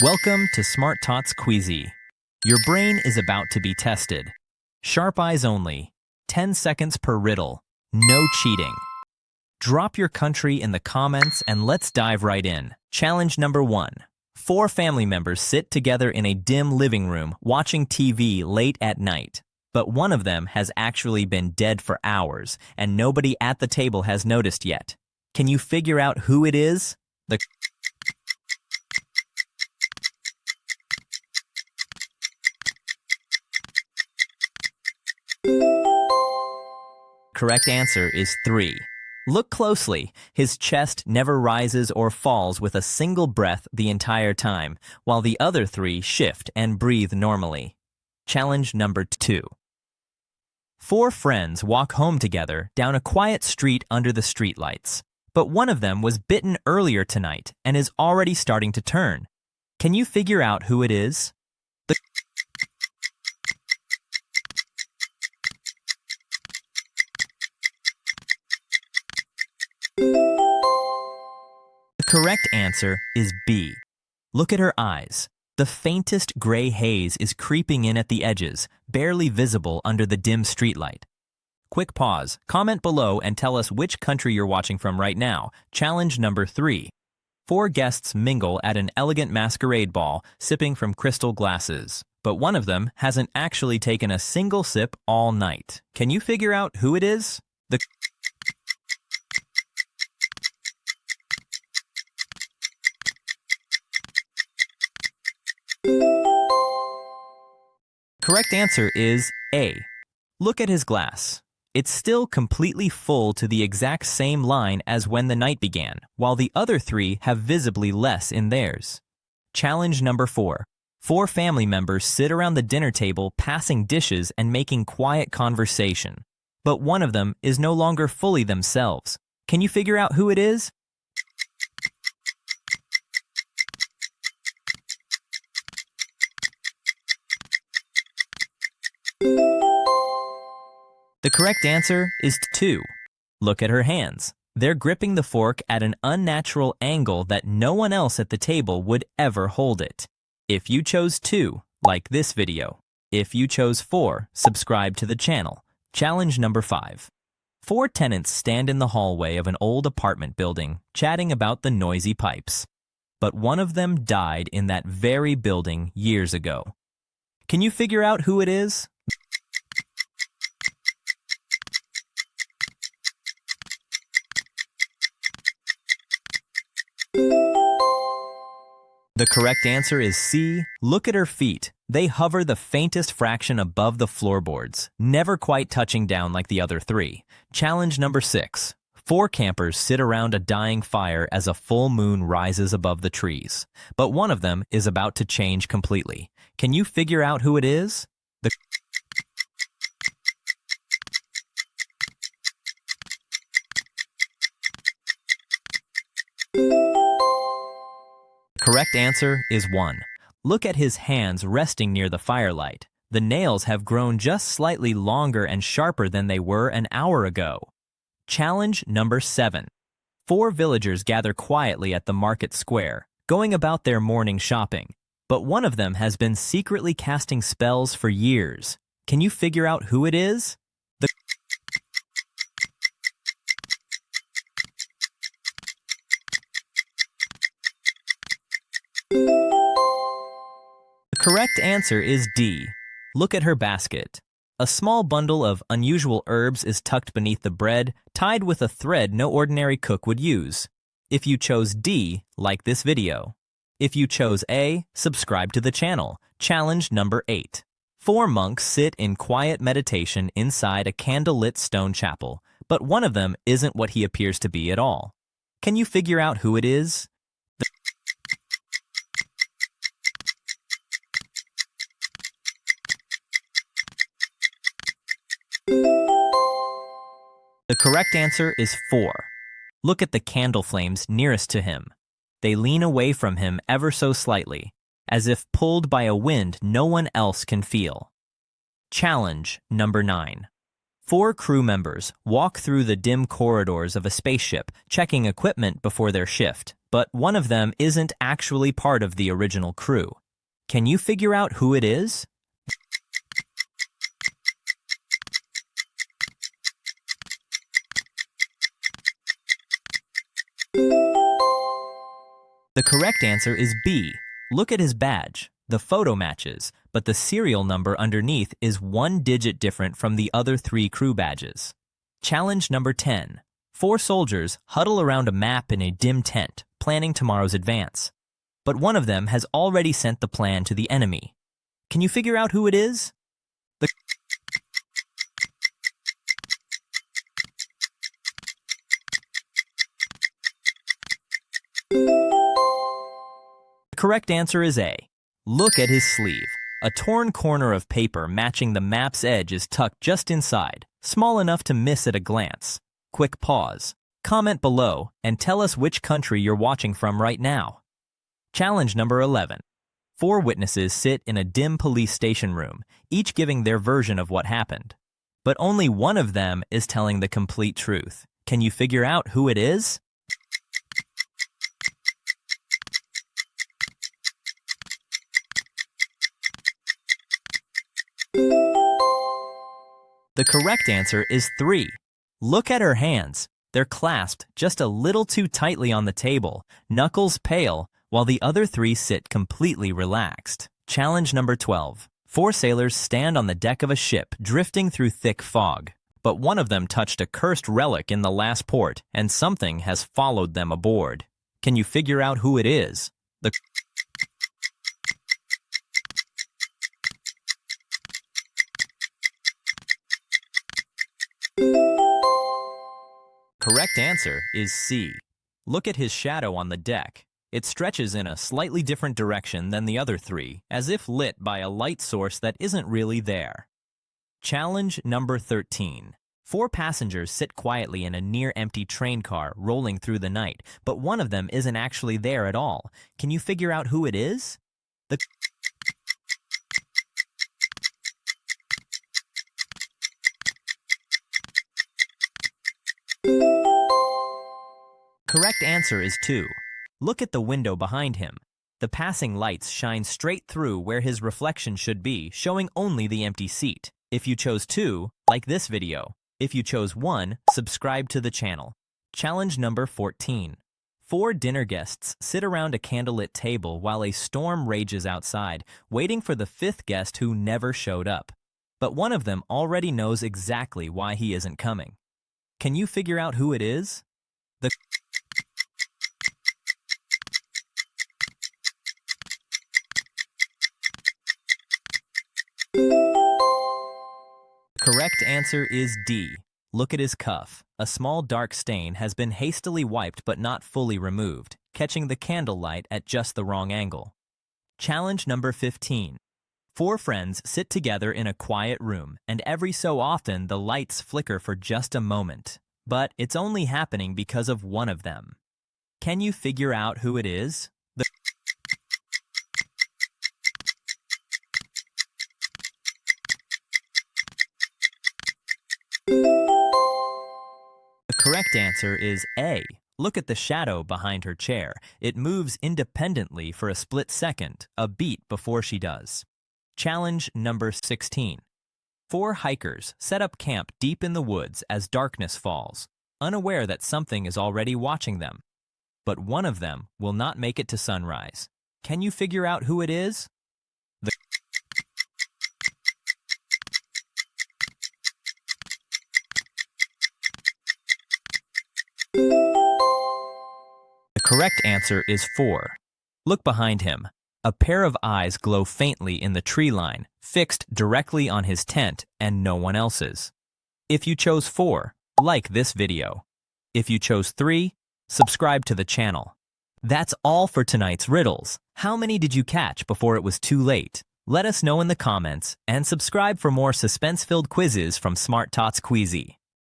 Welcome to Smart Tots Quizi. Your brain is about to be tested. Sharp eyes only. 10 seconds per riddle. No cheating. Drop your country in the comments and let's dive right in. Challenge number 1. 4 family members sit together in a dim living room watching TV late at night. But one of them has actually been dead for hours and nobody at the table has noticed yet. Can you figure out who it is? The correct answer is 3. Look closely. His chest never rises or falls with a single breath the entire time, while the other 3 shift and breathe normally. Challenge number 2. 4 friends walk home together down a quiet street under the streetlights, but one of them was bitten earlier tonight and is already starting to turn. Can you figure out who it is? The correct answer is B. Look at her eyes. The faintest gray haze is creeping in at the edges, barely visible under the dim streetlight. Quick pause. Comment below and tell us which country you're watching from right now. Challenge number 3. 4 guests mingle at an elegant masquerade ball, sipping from crystal glasses. But one of them hasn't actually taken a single sip all night. Can you figure out who it is? The correct answer is A. Look at his glass. It's still completely full to the exact same line as when the night began, while the other 3 have visibly less in theirs. Challenge number 4. 4 family members sit around the dinner table passing dishes and making quiet conversation. But one of them is no longer fully themselves. Can you figure out who it is? The correct answer is 2. Look at her hands. They're gripping the fork at an unnatural angle that no one else at the table would ever hold it. If you chose 2, like this video. If you chose 4, subscribe to the channel. Challenge number 5. 4 tenants stand in the hallway of an old apartment building, chatting about the noisy pipes. But one of them died in that very building years ago. Can you figure out who it is? The correct answer is C. Look at her feet. They hover the faintest fraction above the floorboards, never quite touching down like the other 3. Challenge number 6. 4 campers sit around a dying fire as a full moon rises above the trees. But one of them is about to change completely. Can you figure out who it is? Correct answer is 1. Look at his hands resting near the firelight. The nails have grown just slightly longer and sharper than they were an hour ago. Challenge number 7. 4 villagers gather quietly at the market square, going about their morning shopping. But one of them has been secretly casting spells for years. Can you figure out who it is? The correct answer is D. Look at her basket. A small bundle of unusual herbs is tucked beneath the bread, tied with a thread no ordinary cook would use. If you chose D, like this video. If you chose A, subscribe to the channel. Challenge number 8. 4 monks sit in quiet meditation inside a candlelit stone chapel, but one of them isn't what he appears to be at all. Can you figure out who it is? The correct answer is 4. Look at the candle flames nearest to him. They lean away from him ever so slightly, as if pulled by a wind no one else can feel. Challenge number 9. 4 crew members walk through the dim corridors of a spaceship, checking equipment before their shift. but one of them isn't actually part of the original crew. Can you figure out who it is? The correct answer is B. Look at his badge. The photo matches, but the serial number underneath is one digit different from the other 3 crew badges. Challenge number 10. 4 soldiers huddle around a map in a dim tent, planning tomorrow's advance. But one of them has already sent the plan to the enemy. Can you figure out who it is? The correct answer is A. Look at his sleeve. A torn corner of paper matching the map's edge is tucked just inside, small enough to miss at a glance. Quick pause. Comment below and tell us which country you're watching from right now. Challenge number 11. 4 witnesses sit in a dim police station room, each giving their version of what happened. But only one of them is telling the complete truth. Can you figure out who it is? The correct answer is 3. Look at her hands. They're clasped just a little too tightly on the table, knuckles pale, while the other 3 sit completely relaxed. Challenge number 12. 4 sailors stand on the deck of a ship drifting through thick fog, but one of them touched a cursed relic in the last port, and something has followed them aboard. Can you figure out who it is? The correct answer is C. Look at his shadow on the deck. It stretches in a slightly different direction than the other 3, as if lit by a light source that isn't really there. Challenge number 13. 4 passengers sit quietly in a near-empty train car rolling through the night, but one of them isn't actually there at all. Can you figure out who it is? The correct answer is 2. Look at the window behind him. The passing lights shine straight through where his reflection should be, showing only the empty seat. If you chose 2, like this video. If you chose 1, subscribe to the channel. Challenge number 14. 4 dinner guests sit around a candlelit table while a storm rages outside, waiting for the 5th guest who never showed up. But one of them already knows exactly why he isn't coming. Can you figure out who it is? The correct answer is D. Look at his cuff. A small dark stain has been hastily wiped but not fully removed, catching the candlelight at just the wrong angle. Challenge number 15. 4 friends sit together in a quiet room, and every so often the lights flicker for just a moment. But it's only happening because of one of them. Can you figure out who it is? The correct answer is A. Look at the shadow behind her chair. It moves independently for a split second, a beat before she does. Challenge number 16. 4 hikers set up camp deep in the woods as darkness falls, unaware that something is already watching them. But one of them will not make it to sunrise. Can you figure out who it is? The correct answer is 4. Look behind him. A pair of eyes glow faintly in the tree line, fixed directly on his tent and no one else's. If you chose 4, like this video. If you chose 3, subscribe to the channel. That's all for tonight's riddles. How many did you catch before it was too late? Let us know in the comments and subscribe for more suspense-filled quizzes from Smart Tots Quizi.